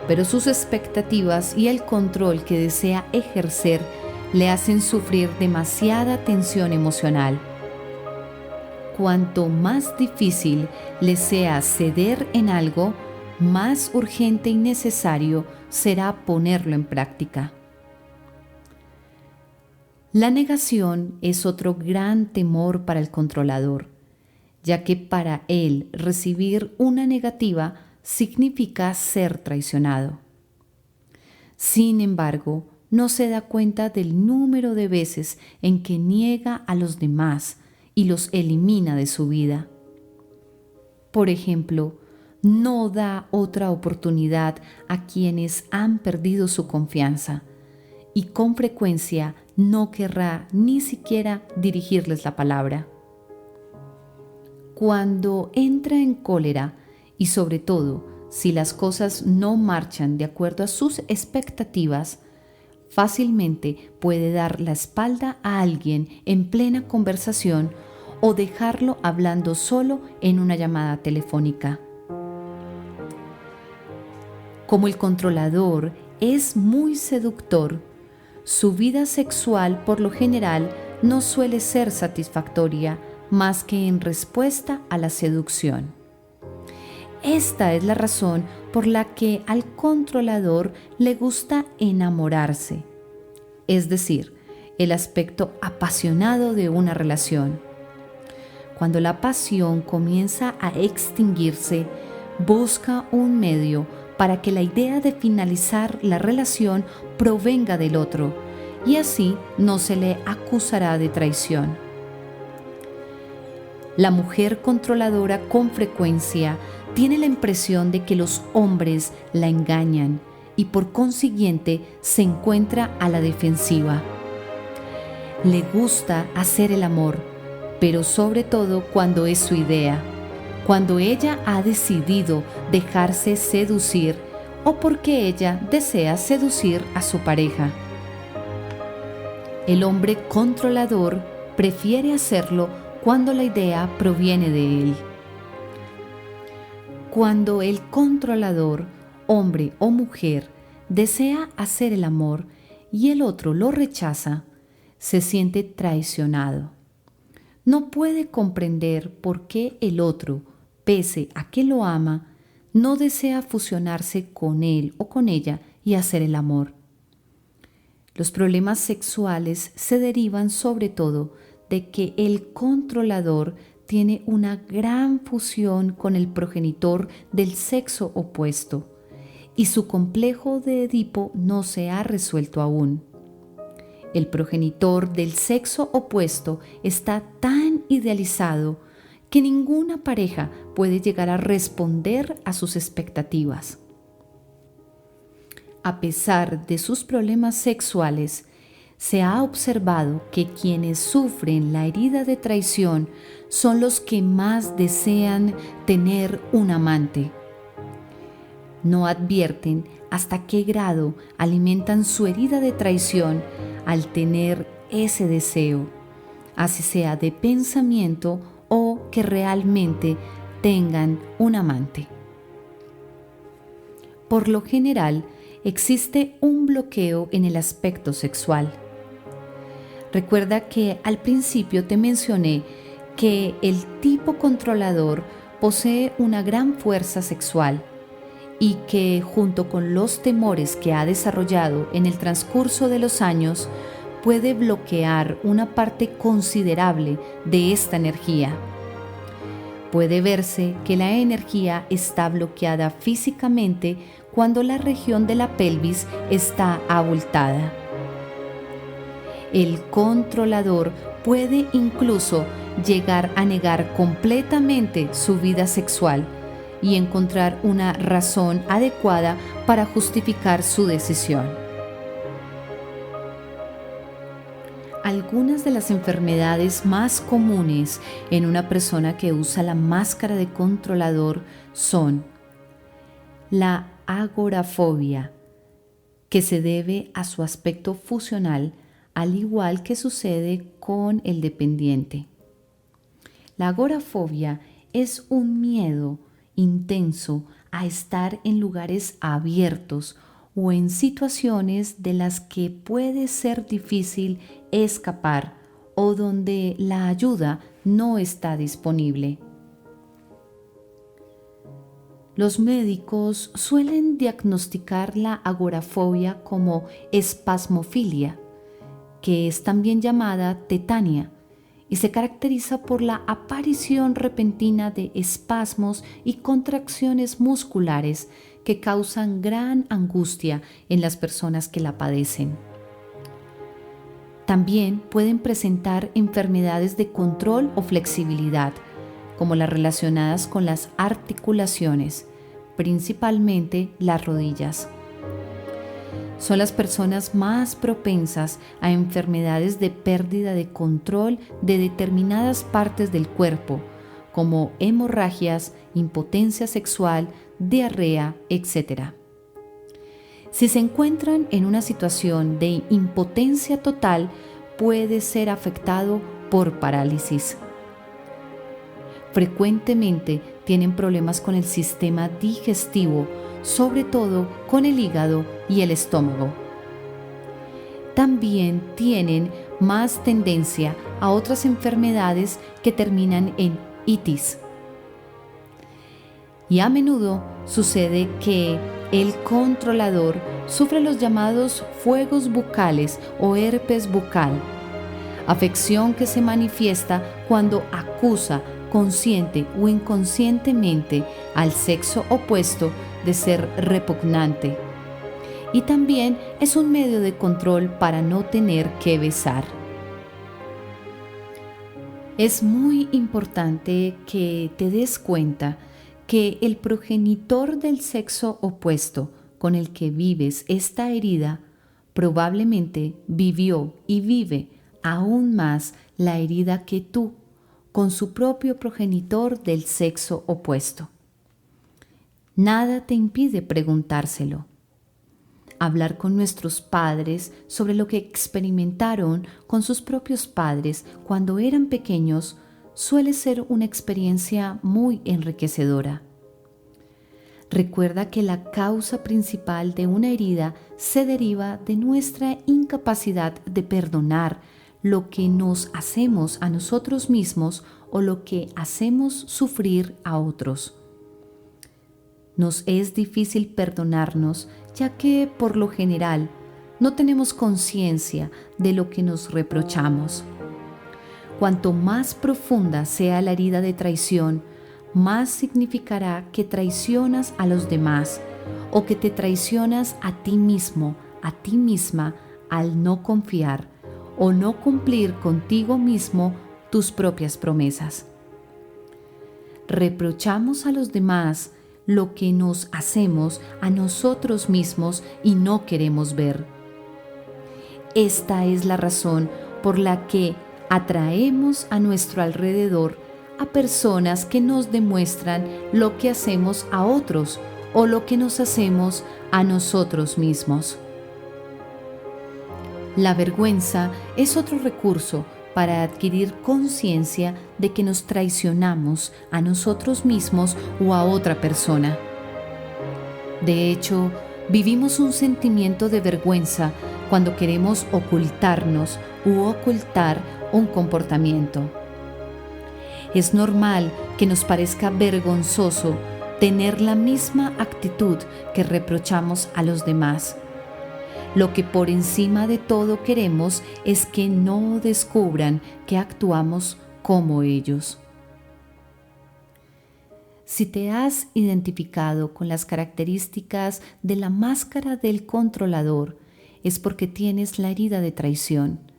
pero sus expectativas y el control que desea ejercer le hacen sufrir demasiada tensión emocional. Cuanto más difícil le sea ceder en algo, más urgente y necesario será ponerlo en práctica. La negación es otro gran temor para el controlador, ya que para él recibir una negativa significa ser traicionado. Sin embargo, no se da cuenta del número de veces en que niega a los demás y los elimina de su vida. Por ejemplo, no da otra oportunidad a quienes han perdido su confianza y con frecuencia no querrá ni siquiera dirigirles la palabra. Cuando entra en cólera y sobre todo si las cosas no marchan de acuerdo a sus expectativas, fácilmente puede dar la espalda a alguien en plena conversación o dejarlo hablando solo en una llamada telefónica. Como el controlador es muy seductor, su vida sexual por lo general no suele ser satisfactoria más que en respuesta a la seducción. Esta es la razón por la que al controlador le gusta enamorarse, es decir, el aspecto apasionado de una relación. Cuando la pasión comienza a extinguirse, busca un medio para que la idea de finalizar la relación provenga del otro y así no se le acusará de traición. La mujer controladora con frecuencia tiene la impresión de que los hombres la engañan y por consiguiente se encuentra a la defensiva. Le gusta hacer el amor, pero sobre todo cuando es su idea, cuando ella ha decidido dejarse seducir o porque ella desea seducir a su pareja. El hombre controlador prefiere hacerlo cuando la idea proviene de él. Cuando el controlador, hombre o mujer, desea hacer el amor y el otro lo rechaza, se siente traicionado. No puede comprender por qué el otro, pese a que lo ama, no desea fusionarse con él o con ella y hacer el amor. Los problemas sexuales se derivan sobre todo de que el controlador tiene una gran fusión con el progenitor del sexo opuesto y su complejo de Edipo no se ha resuelto aún. El progenitor del sexo opuesto está tan idealizado que ninguna pareja puede llegar a responder a sus expectativas. A pesar de sus problemas sexuales, se ha observado que quienes sufren la herida de traición son los que más desean tener un amante. No advierten hasta qué grado alimentan su herida de traición al tener ese deseo, así sea de pensamiento o que realmente tengan un amante. Por lo general, existe un bloqueo en el aspecto sexual. Recuerda que al principio te mencioné que el tipo controlador posee una gran fuerza sexual y que junto con los temores que ha desarrollado en el transcurso de los años puede bloquear una parte considerable de esta energía. Puede verse que la energía está bloqueada físicamente cuando la región de la pelvis está abultada. El controlador puede incluso llegar a negar completamente su vida sexual y encontrar una razón adecuada para justificar su decisión. Algunas de las enfermedades más comunes en una persona que usa la máscara de controlador son la agorafobia, que se debe a su aspecto fusional, al igual que sucede con el dependiente. La agorafobia es un miedo intenso a estar en lugares abiertos o en situaciones de las que puede ser difícil escapar o donde la ayuda no está disponible. Los médicos suelen diagnosticar la agorafobia como espasmofilia, que es también llamada tetania, y se caracteriza por la aparición repentina de espasmos y contracciones musculares que causan gran angustia en las personas que la padecen. También pueden presentar enfermedades de control o flexibilidad, como las relacionadas con las articulaciones, principalmente las rodillas. Son las personas más propensas a enfermedades de pérdida de control de determinadas partes del cuerpo, como hemorragias, impotencia sexual, diarrea, etc. Si se encuentran en una situación de impotencia total, puede ser afectado por parálisis. Frecuentemente tienen problemas con el sistema digestivo, sobre todo con el hígado y el estómago. También tienen más tendencia a otras enfermedades que terminan en itis. Y a menudo sucede que el controlador sufre los llamados fuegos bucales o herpes bucal, afección que se manifiesta cuando acusa consciente o inconscientemente al sexo opuesto de ser repugnante. Y también es un medio de control para no tener que besar. Es muy importante que te des cuenta que el progenitor del sexo opuesto con el que vives esta herida probablemente vivió y vive aún más la herida que tú con su propio progenitor del sexo opuesto. Nada te impide preguntárselo. Hablar con nuestros padres sobre lo que experimentaron con sus propios padres cuando eran pequeños suele ser una experiencia muy enriquecedora. Recuerda que la causa principal de una herida se deriva de nuestra incapacidad de perdonar lo que nos hacemos a nosotros mismos o lo que hacemos sufrir a otros. Nos es difícil perdonarnos, ya que, por lo general, no tenemos conciencia de lo que nos reprochamos. Cuanto más profunda sea la herida de traición, más significará que traicionas a los demás o que te traicionas a ti mismo, a ti misma, al no confiar o no cumplir contigo mismo tus propias promesas. Reprochamos a los demás lo que nos hacemos a nosotros mismos y no queremos ver. Esta es la razón por la que atraemos a nuestro alrededor a personas que nos demuestran lo que hacemos a otros o lo que nos hacemos a nosotros mismos. La vergüenza es otro recurso para adquirir conciencia de que nos traicionamos a nosotros mismos o a otra persona. De hecho, vivimos un sentimiento de vergüenza cuando queremos ocultarnos u ocultar un comportamiento. Es normal que nos parezca vergonzoso tener la misma actitud que reprochamos a los demás. Lo que por encima de todo queremos es que no descubran que actuamos como ellos. Si te has identificado con las características de la máscara del controlador, es porque tienes la herida de traición.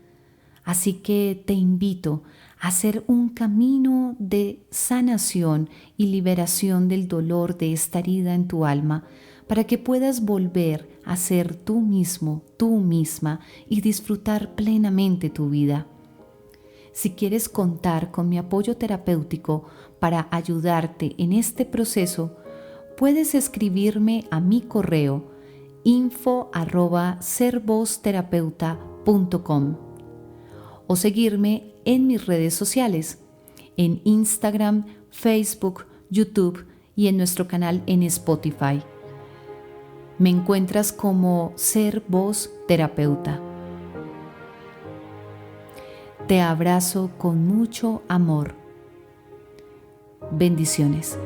Así que te invito a hacer un camino de sanación y liberación del dolor de esta herida en tu alma, para que puedas volver a ser tú mismo, tú misma y disfrutar plenamente tu vida. Si quieres contar con mi apoyo terapéutico para ayudarte en este proceso, puedes escribirme a mi correo info@servozterapeuta.com o seguirme en mis redes sociales, en Instagram, Facebook, YouTube y en nuestro canal en Spotify. Me encuentras como Ser Voz Terapeuta. Te abrazo con mucho amor. Bendiciones.